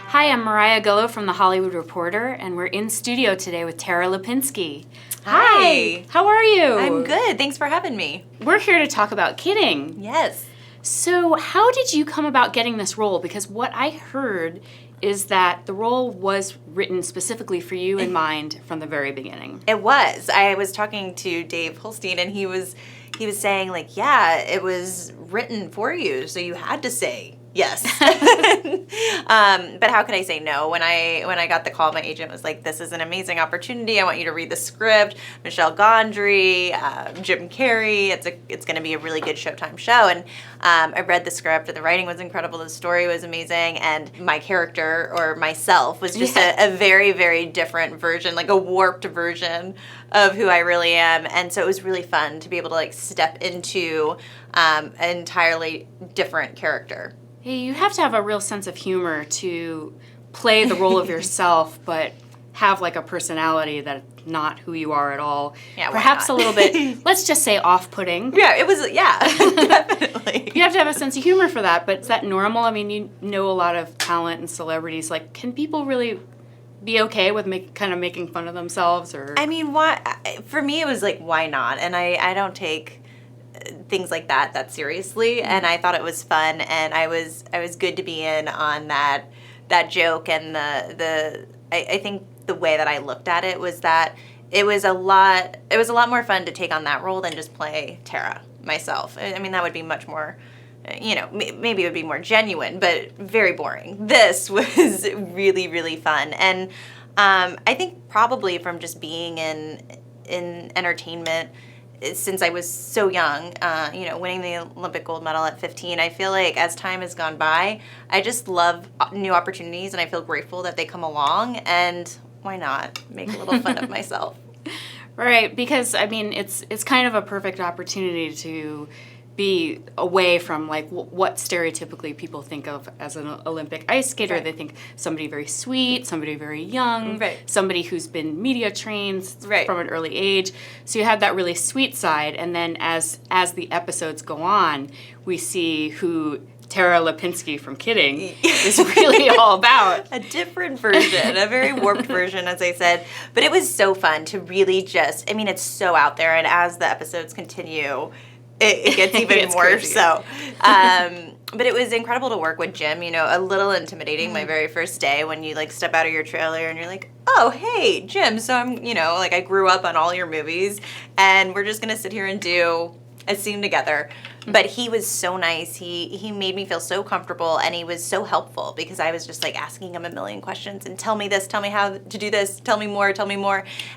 Hi, I'm Mariah Gullo from The Hollywood Reporter, and we're in studio today with Tara Lipinski. Hi. How are you? I'm good. Thanks for having me. We're here to talk about Kidding. Yes. So how did you come about getting this role? Because what I heard is that the role was written specifically for you in mind from the very beginning. It was. I was talking to Dave Holstein, and he was saying, like, yeah, it was written for you, so you had to say yes. But how could I say no? When I got the call, my agent was like, this is an amazing opportunity. I want you to read the script. Michelle Gondry, Jim Carrey. It's going to be a really good Showtime show. And I read the script, and the writing was incredible. The story was amazing. And my character, or myself, was just a very, very different version, like a warped version of who I really am. And so it was really fun to be able to like step into an entirely different character. Hey, you have to have a real sense of humor to play the role of yourself, but have like a personality that's not who you are at all. Yeah, perhaps a little bit, let's just say off-putting. Yeah, it was, definitely. You have to have a sense of humor for that, but is that normal? I mean, you know a lot of talent and celebrities. Like, can people really be okay with kind of making fun of themselves? Or I mean, for me, it was like, why not? And I don't take things like that seriously, and I thought it was fun, and I was good to be in on that joke. And I think the way that I looked at it was that it was a lot more fun to take on that role than just play Tara myself. I mean, that would be much more, maybe it would be more genuine, but very boring. This was really, really fun. And I think probably from just being in entertainment since I was so young, winning the Olympic gold medal at 15, I feel like as time has gone by, I just love new opportunities, and I feel grateful that they come along, and why not make a little fun of myself? Right, because I mean, it's kind of a perfect opportunity to be away from like what stereotypically people think of as an Olympic ice skater. Right. They think somebody very sweet, somebody very young, right. somebody who's been media trained right. from an early age. So you have that really sweet side, and then as the episodes go on, we see who Tara Lipinski from Kidding is really all about. A different version, a very warped version, as I said. But it was so fun to really just, I mean, it's so out there, and as the episodes continue, it gets even more crazy. So. But it was incredible to work with Jim, a little intimidating my very first day when you like step out of your trailer and you're like, oh, hey, Jim, so I'm, like I grew up on all your movies, and we're just going to sit here and do a scene together. But he was so nice. He made me feel so comfortable, and he was so helpful because I was just like asking him a million questions and tell me this, tell me how to do this, tell me more.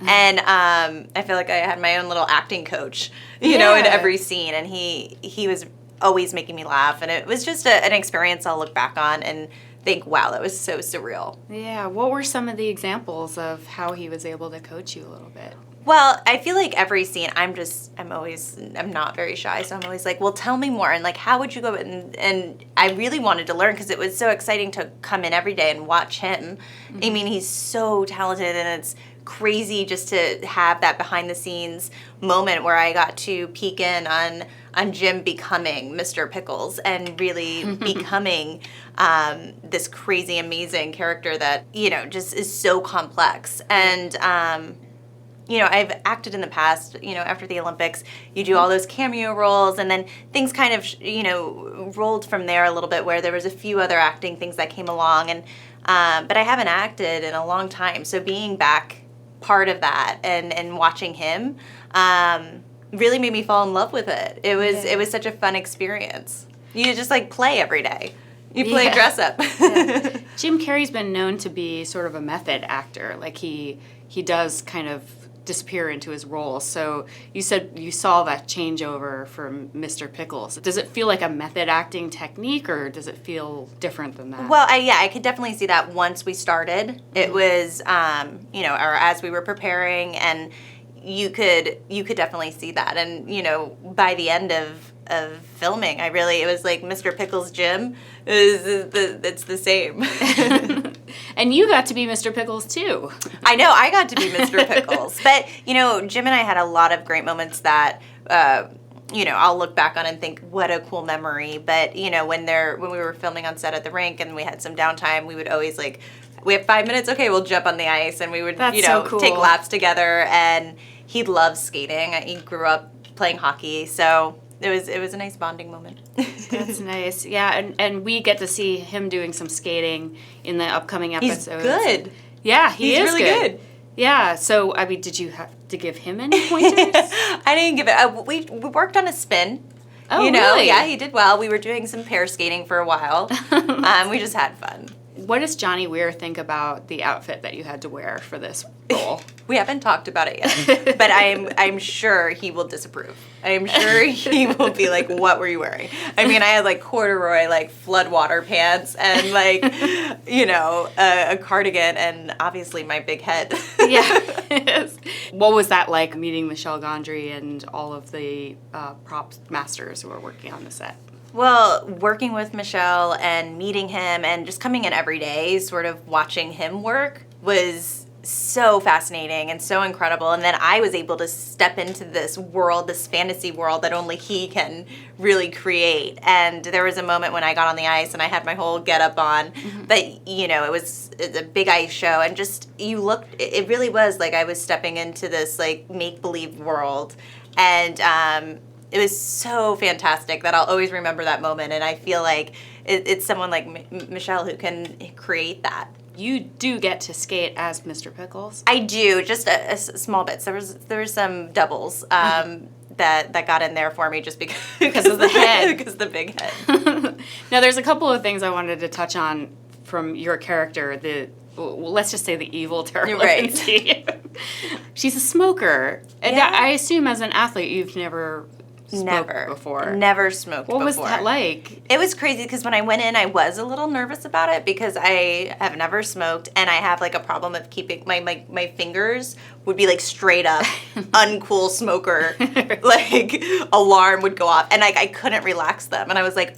And I feel like I had my own little acting coach, in every scene, and he was always making me laugh, and it was just an experience I'll look back on and think, wow, that was so surreal. Yeah, what were some of the examples of how he was able to coach you a little bit? Well, I feel like every scene, I'm not very shy, so I'm always like, well, tell me more, and like, how would you go? And I really wanted to learn because it was so exciting to come in every day and watch him. Mm-hmm. I mean, he's so talented, and it's crazy just to have that behind the scenes moment where I got to peek in on Jim becoming Mr. Pickles and really becoming this crazy, amazing character that, just is so complex. And I've acted in the past, after the Olympics, you do all those cameo roles, and then things kind of, rolled from there a little bit, where there was a few other acting things that came along, and but I haven't acted in a long time, so being back part of that and watching him really made me fall in love with it. It was such a fun experience. You just like play every day. You play dress up. Yeah. Jim Carrey's been known to be sort of a method actor. Like he does kind of disappear into his role. So you said you saw that changeover from Mr. Pickles. Does it feel like a method acting technique, or does it feel different than that? Well, I could definitely see that once we started. It was, or as we were preparing, and you could definitely see that. And, by the end of filming, it was like Mr. Pickles' Jim, it's the same. And you got to be Mr. Pickles, too. I know, I got to be Mr. Pickles. But, Jim and I had a lot of great moments that I'll look back on and think, what a cool memory. But, when we were filming on set at the rink and we had some downtime, we would always we have 5 minutes, okay, we'll jump on the ice, and we would, That's so cool. take laps together. And he loves skating. He grew up playing hockey, so it was a nice bonding moment. That's nice. Yeah, and we get to see him doing some skating in the upcoming episodes. He's good. Yeah, he's really good. Yeah, so, I mean, did you have to give him any pointers? I didn't give it. We worked on a spin. Oh, really? Yeah, he did well. We were doing some pair skating for a while. We just had fun. What does Johnny Weir think about the outfit that you had to wear for this role? We haven't talked about it yet, but I'm sure he will disapprove. I'm sure he will be like, "What were you wearing?" I mean, I had corduroy, floodwater pants, and a cardigan, and obviously my big head. Yeah. What was that like, meeting Michelle Gondry and all of the prop masters who were working on the set? Well, working with Michelle and meeting him and just coming in every day, sort of watching him work, was so fascinating and so incredible. And then I was able to step into this world, this fantasy world that only he can really create. And there was a moment when I got on the ice and I had my whole getup on, but it's a big ice show, and just it really was like I was stepping into this make-believe world. And it was so fantastic that I'll always remember that moment, and I feel like it's someone like Michelle who can create that. You do get to skate as Mr. Pickles. I do, just a small bit. There was some doubles that got in there for me just because of the head. Because of the big head. Now, there's a couple of things I wanted to touch on from your character. Let's just say the evil Tara Lipinski. Right. She's a smoker. And Yeah. I assume as an athlete you've never smoked before. Never smoked before. What was that like? It was crazy because when I went in, I was a little nervous about it because I have never smoked, and I have a problem of keeping my fingers would be straight up uncool smoker. Alarm would go off, and I couldn't relax them, and I was like,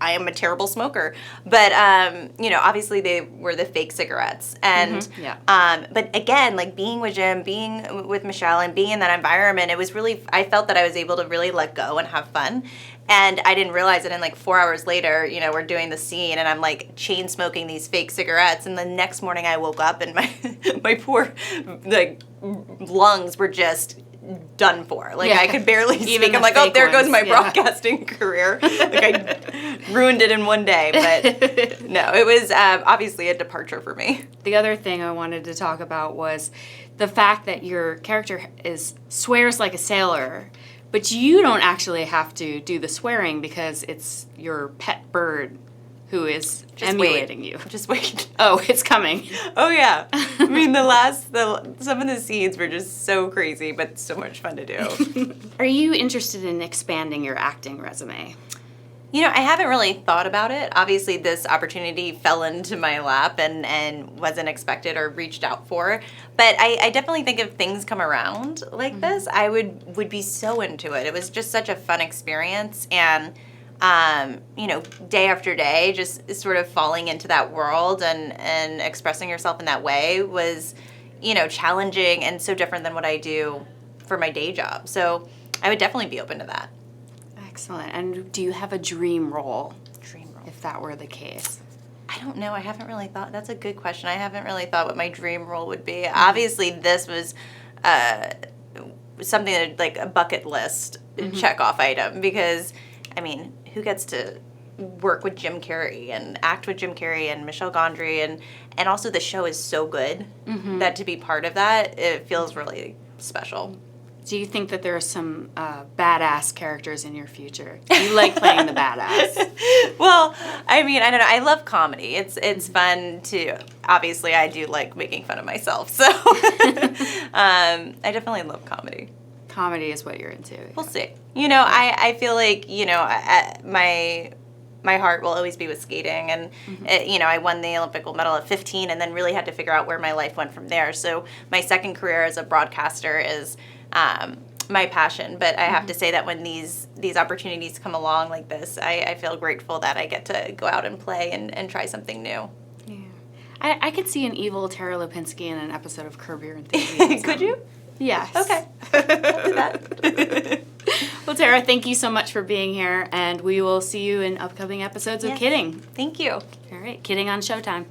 I am a terrible smoker. But, obviously they were the fake cigarettes. And, but again, being with Jim, being with Michelle, and being in that environment, it was really, I felt that I was able to really let go and have fun. And I didn't realize it. And 4 hours later, we're doing the scene, and I'm chain smoking these fake cigarettes. And the next morning I woke up and my poor, lungs were just done for. I could barely speak. I'm oh, there goes my broadcasting career. I ruined it in one day. But no, it was obviously a departure for me. The other thing I wanted to talk about was the fact that your character swears like a sailor, but you don't actually have to do the swearing because it's your pet bird who is emulating you. Just wait. Oh, it's coming. Oh, yeah. I mean, some of the scenes were just so crazy, but so much fun to do. Are you interested in expanding your acting resume? I haven't really thought about it. Obviously, this opportunity fell into my lap and wasn't expected or reached out for. But I definitely think if things come around like this, I would be so into it. It was just such a fun experience, and day after day, just sort of falling into that world and expressing yourself in that way was, challenging and so different than what I do for my day job. So I would definitely be open to that. Excellent. And do you have a dream role? Dream role. If that were the case. I don't know. I haven't really thought. That's a good question. I haven't really thought what my dream role would be. Obviously, this was something that, a bucket list check off item because, I mean, who gets to work with Jim Carrey and act with Jim Carrey and Michelle Gondry, and also the show is so good that to be part of that, it feels really special. Do you think that there are some badass characters in your future? Do you like playing the badass? Well, I mean, I don't know. I love comedy. It's fun to, obviously I do like making fun of myself, so I definitely love comedy. Comedy is what you're into. We'll see. I feel like, my heart will always be with skating, and I won the Olympic gold medal at 15 and then really had to figure out where my life went from there. So my second career as a broadcaster is my passion, but I have to say that when these opportunities come along like this, I feel grateful that I get to go out and play and try something new. Yeah. I could see an evil Tara Lipinski in an episode of Curb Your Enthusiasm. Could you? Yes. Okay. I'll do that. Well, Tara, thank you so much for being here, and we will see you in upcoming episodes of Yes. Kidding. Thank you. All right, Kidding on Showtime.